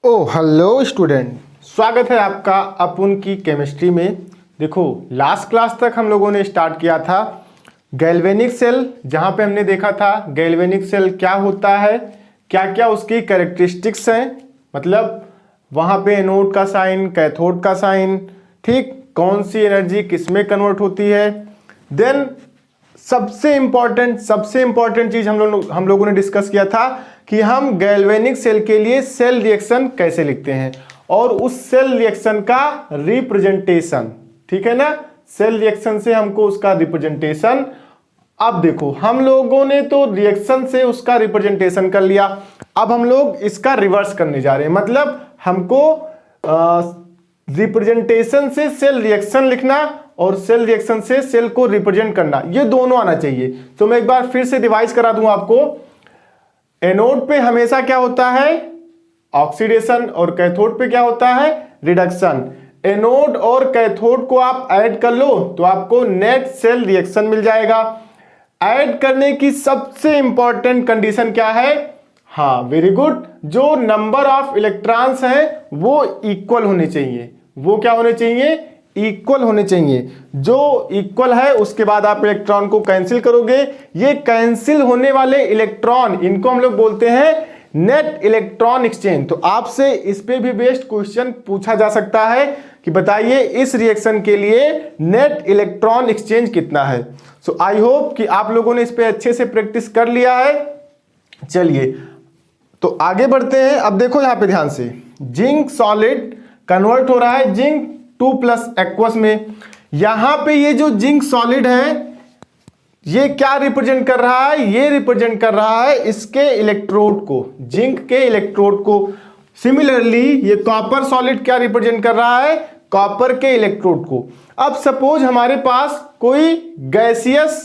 ओ hello student, स्वागत है आपका अपन की केमिस्ट्री में। देखो, लास्ट क्लास तक हम लोगों ने स्टार्ट किया था गैल्वेनिक सेल, जहाँ पे हमने देखा था गैल्वेनिक सेल क्या होता है, क्या क्या उसकी कैरेक्टरिस्टिक्स हैं, मतलब वहाँ पे एनोड का साइन, कैथोड का साइन, ठीक, कौन सी एनर्जी किस में कन्वर्ट होती है। देन सबसे इंपॉर्टेंट चीज हम लोगों ने डिस्कस किया था कि हम गैल्वेनिक सेल के लिए सेल रिएक्शन कैसे लिखते हैं और उस सेल रिएक्शन का रिप्रेजेंटेशन, ठीक है ना। सेल रिएक्शन से हमको उसका रिप्रेजेंटेशन, अब देखो हम लोगों ने तो रिएक्शन से उसका रिप्रेजेंटेशन कर लिया, अब हम लोग इसका रिवर्स करने जा रहे हैं, मतलब हमको रिप्रेजेंटेशन से सेल रिएक्शन लिखना और सेल रिएक्शन से सेल को रिप्रेजेंट करना, ये दोनों आना चाहिए। तो मैं एक बार फिर से डिवाइस करा दूं आपको। एनोड पे हमेशा क्या होता है, ऑक्सीडेशन, और कैथोड पे क्या होता है, रिडक्शन। एनोड और कैथोड को आप ऐड कर लो तो आपको नेट सेल रिएक्शन मिल जाएगा। ऐड करने की सबसे इंपॉर्टेंट कंडीशन क्या है, हाँ वेरी गुड, जो नंबर ऑफ इलेक्ट्रॉन्स हैं वो इक्वल होने चाहिए। वो क्या होने चाहिए, इक्वल होने चाहिए। जो इक्वल है उसके बाद आप इलेक्ट्रॉन को कैंसिल करोगे। ये कैंसिल होने वाले इलेक्ट्रॉन, इनको हम लोग बोलते हैं नेट इलेक्ट्रॉन एक्सचेंज। तो आपसे इस पे भी बेस्ड क्वेश्चन पूछा जा सकता है कि बताइए इस रिएक्शन के लिए नेट इलेक्ट्रॉन एक्सचेंज कितना है। सो आई होप कि आप लोगों ने इस पे अच्छे से प्रैक्टिस कर लिया है। चलिए तो आगे बढ़ते हैं। अब देखो यहां पे ध्यान से, जिंक सॉलिड कन्वर्ट हो रहा है जिंक 2+ एक्वस में। यहां पे ये जो जिंक सॉलिड है ये क्या रिप्रेजेंट कर रहा है, ये रिप्रेजेंट कर रहा है इसके इलेक्ट्रोड को, जिंक के इलेक्ट्रोड को। सिमिलरली ये कॉपर सॉलिड क्या रिप्रेजेंट कर रहा है, कॉपर के इलेक्ट्रोड को। अब सपोज हमारे पास कोई गैसियस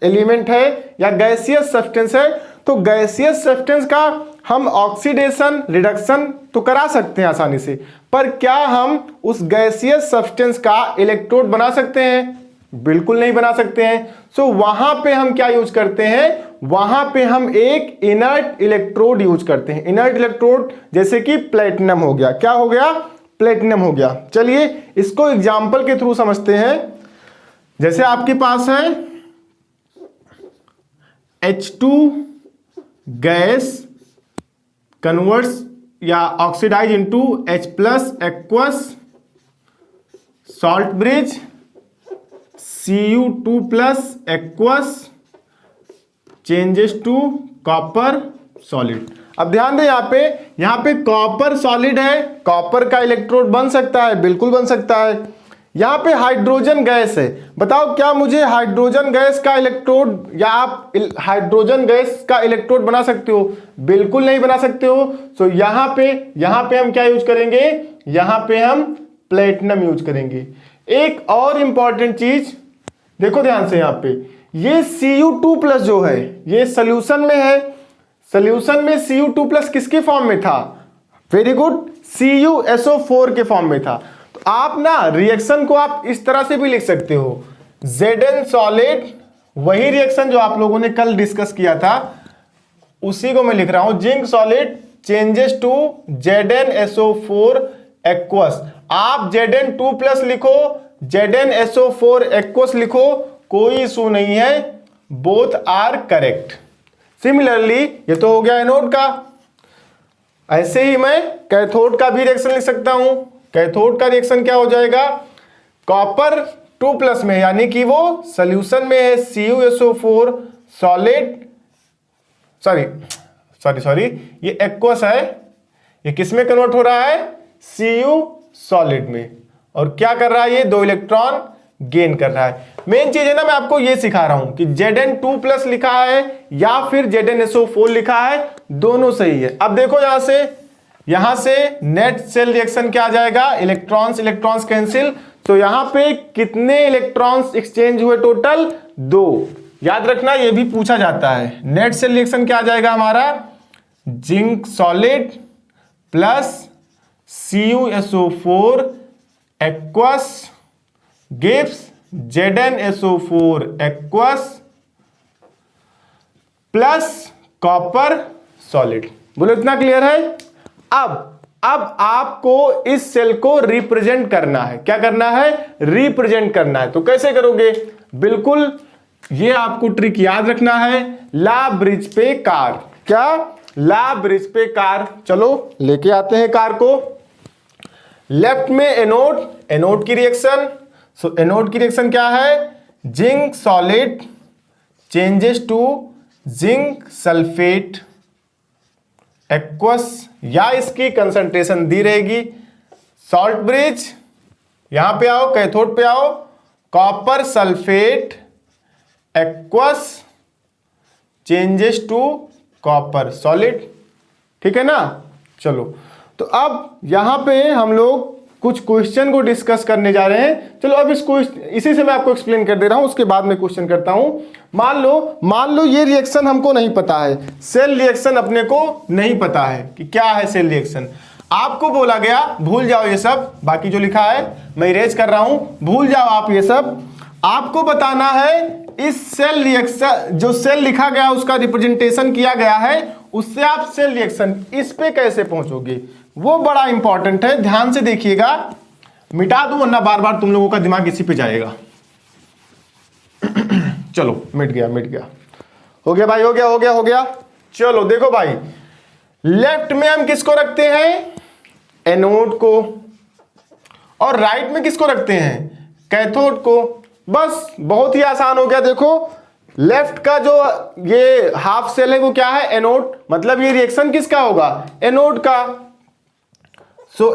एलिमेंट है या गैसियस सब्सटेंस है, तो गैसियस सब्सटेंस का हम ऑक्सीडेशन रिडक्शन तो करा सकते हैं आसानी से, पर क्या हम उस गैसियस सब्सटेंस का इलेक्ट्रोड बना सकते हैं, बिल्कुल नहीं बना सकते हैं। सो वहां पे हम क्या यूज करते हैं, वहां पे हम एक इनर्ट इलेक्ट्रोड यूज करते हैं। इनर्ट इलेक्ट्रोड जैसे कि प्लेटिनम हो गया, क्या हो गया, प्लेटिनम हो गया। चलिए इसको एग्जाम्पल के थ्रू समझते हैं। जैसे आपके पास है H2 गैस कन्वर्ट्स या oxidise into H+ aqueous salt bridge Cu2+ aqueous changes to copper solid. अब ध्यान दें यहां पे कॉपर सॉलिड है, कॉपर का इलेक्ट्रोड बन सकता है, बिल्कुल बन सकता है। यहां पे हाइड्रोजन गैस है, बताओ क्या मुझे हाइड्रोजन गैस का इलेक्ट्रोड या आप हाइड्रोजन गैस का इलेक्ट्रोड बना सकते हो, बिल्कुल नहीं बना सकते हो। तो यहां पे हम क्या यूज करेंगे, यहां पे हम प्लेटिनम यूज करेंगे। एक और इंपॉर्टेंट चीज देखो ध्यान से, यहां पे ये Cu2+ जो है ये सोल्यूशन में है, सोल्यूशन में Cu2+ किसके फॉर्म में था, वेरी गुड, CuSO4 के फॉर्म में था। तो आप ना रिएक्शन को आप इस तरह से भी लिख सकते हो, Zn सॉलिड, वही रिएक्शन जो आप लोगों ने कल डिस्कस किया था उसी को मैं लिख रहा हूं, zinc solid changes to ZnSO4 aqueous. आप Zn2+ लिखो, ZnSO4 एक्वस लिखो, कोई इशू नहीं है, बोथ आर करेक्ट। सिमिलरली ये तो हो गया एनोड का, ऐसे ही मैं कैथोड का भी रिएक्शन लिख सकता हूं। कैथोड का रिएक्शन क्या हो जाएगा, कॉपर 2+ में, यानी कि वो सोल्यूशन में है CuSO4 सॉलिड, सॉरी ये एक्वस है, ये किस में कन्वर्ट हो रहा है, Cu सॉलिड में, और क्या कर रहा है, ये 2 इलेक्ट्रॉन गेन कर रहा है। मेन चीज है ना, मैं आपको ये सिखा रहा हूं कि Zn2+ लिखा है या फिर ZnSO4 लिखा है, दोनों सही है। अब देखो यहां से नेट सेल रिएक्शन क्या आ जाएगा, इलेक्ट्रॉन्स कैंसिल। तो यहां पे कितने इलेक्ट्रॉन्स एक्सचेंज हुए, टोटल 2। याद रखना ये भी पूछा जाता है। नेट सेल रिएक्शन क्या आ जाएगा हमारा, zinc solid plus CuSO4 aqueous gives ZnSO4 aqueous plus copper solid. बोलो इतना क्लियर है। अब अब आपको इस सेल को रिप्रेजेंट करना है। क्या करना है? रिप्रेजेंट करना है। तो कैसे करोगे? बिल्कुल ये आपको ट्रिक याद रखना है, ला ब्रिज पे कार। क्या? ला ब्रिज पे कार। चलो लेके आते हैं कार को। लेफ्ट में एनोड, एनोड की रिएक्शन। सो एनोड की रिएक्शन क्या है? Zinc solid changes to zinc sulphate aqueous, या इसकी कंसंट्रेशन दी रहेगी। सॉल्ट ब्रिज, यहां पे आओ, कैथोड पे आओ, copper sulphate aqueous changes to copper solid. ठीक है ना? चलो तो अब यहां पे हम लोग कुछ क्वेश्चन को डिस्कस करने जा रहे हैं। चलो अब इसी से मैं आपको एक्सप्लेन कर दे रहा हूं, उसके बाद में क्वेश्चन करता हूं। मान लो ये रिएक्शन हमको नहीं पता है, सेल रिएक्शन अपने को नहीं पता है कि क्या है सेल रिएक्शन। आपको बोला गया भूल जाओ ये सब, बाकी जो लिखा है मैं इरेज कर रहा हूं, भूल जाओ आप ये सब। आपको बताना है इस सेल रिएक्शन, जो सेल लिखा गया उसका रिप्रेजेंटेशन किया गया है, उससे आप सेल रिएक्शन इस पे कैसे पहुंचोगे, वो बड़ा इंपॉर्टेंट है। ध्यान से देखिएगा, मिटा दूं वरना बार बार तुम लोगों का दिमाग इसी पे जाएगा। चलो मिट गया। हो गया भाई, हो गया। चलो देखो भाई, लेफ्ट में हम किसको रखते हैं? एनोड को। और राइट में किसको रखते हैं? कैथोड को। बस बहुत ही आसान हो गया। देखो लेफ्ट का जो ये हाफ सेल है वो क्या है? एनोड। मतलब ये रिएक्शन किसका होगा? एनोड का। सो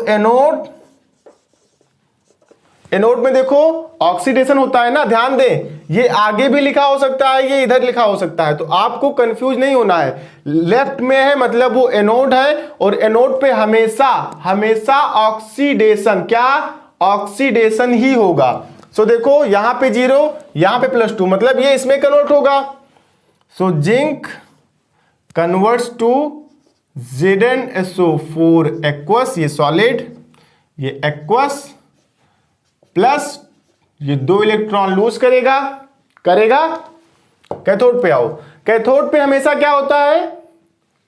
एनोड में देखो ऑक्सीडेशन होता है ना, ध्यान दें, ये आगे भी लिखा हो सकता है, ये इधर लिखा हो सकता है, तो आपको कंफ्यूज नहीं होना है। लेफ्ट में है मतलब वो एनोड है, और एनोड पे हमेशा ऑक्सीडेशन, क्या? ऑक्सीडेशन ही होगा। सो देखो यहां पे 0, यहां पे +2, मतलब ये इसमें कन्वर्ट होगा। So zinc converts to ZnSO4 aqueous, ये सॉलिड, ये एक्वस, प्लस ये 2 इलेक्ट्रॉन लूज करेगा। कैथोड पे आओ, कैथोड पे हमेशा क्या होता है?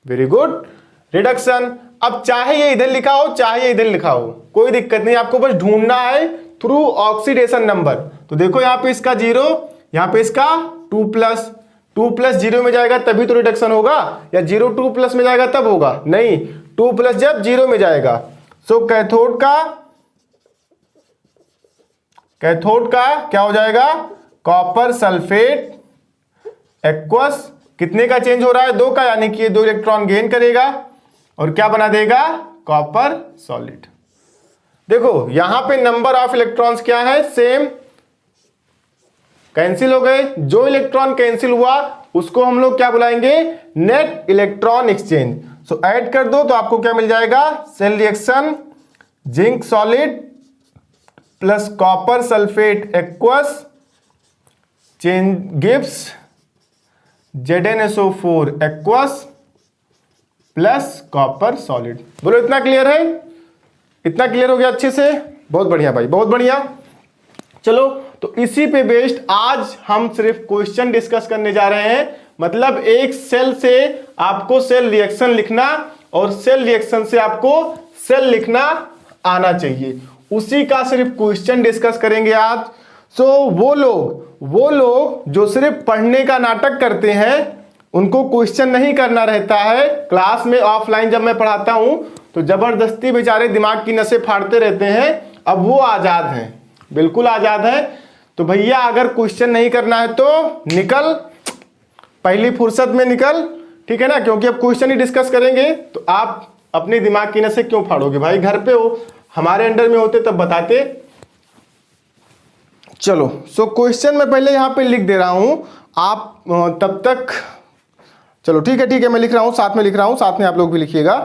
Very good, reduction. अब चाहे ये इधर लिखा हो चाहे ये इधर लिखा हो, कोई दिक्कत नहीं, आपको बस ढूंढना है थ्रू ऑक्सीडेशन नंबर। तो देखो यहां पे इसका 0, यहां पे इसका 2 प्लस 0 में जाएगा तभी तो रिडक्शन होगा, या 0 2 प्लस में जाएगा तब होगा? नहीं, 2 प्लस जब 0 में जाएगा। सो कैथोड का क्या हो जाएगा? कॉपर सल्फेट एक्वस, कितने का चेंज हो रहा है? 2 का, यानी कि ये 2 इलेक्ट्रॉन गेन करेगा और क्या बना देगा? Copper solid. देखो यहां पे नंबर ऑफ इलेक्ट्रॉन्स क्या है? सेम, कैंसिल हो गए। जो इलेक्ट्रॉन कैंसिल हुआ उसको हम लोग क्या बुलाएंगे? Net electron exchange. So add कर दो तो आपको क्या मिल जाएगा? Cell reaction zinc solid plus copper sulphate aqueous change gives ZnSO4 aqueous plus copper solid. बोलो इतना क्लियर है? इतना क्लियर हो गया अच्छे से? बहुत बढ़िया भाई, बहुत बढ़िया। चलो तो इसी पे बेस्ड आज हम सिर्फ क्वेश्चन डिस्कस करने जा रहे हैं। मतलब एक सेल से आपको सेल रिएक्शन लिखना और सेल रिएक्शन से आपको सेल लिखना आना चाहिए, उसी का सिर्फ क्वेश्चन डिस्कस करेंगे आज। सो वो लोग जो सिर्फ पढ़ने का नाटक करते हैं उनको क्वेश्चन नहीं करना रहता है। क्लास में ऑफलाइन जब मैं पढ़ाता हूं तो जबरदस्ती बेचारे दिमाग की नसें फाड़ते रहते हैं। अब वो आजाद हैं, बिल्कुल आजाद हैं। तो भैया अगर क्वेश्चन नहीं करना है तो निकल, पहली फुर्सत में निकल, ठीक है ना? क्योंकि अब क्वेश्चन ही डिस्कस करेंगे तो आप अपने दिमाग की नसें क्यों फाड़ोगे भाई? घर पे हो, हमारे अंडर में होते तब बताते। चलो सो क्वेश्चन मैं पहले यहां पे लिख दे रहा हूं, आप तब तक, चलो ठीक है मैं लिख रहा हूं, साथ में लिख रहा हूं, साथ में आप लोग भी लिखिएगा।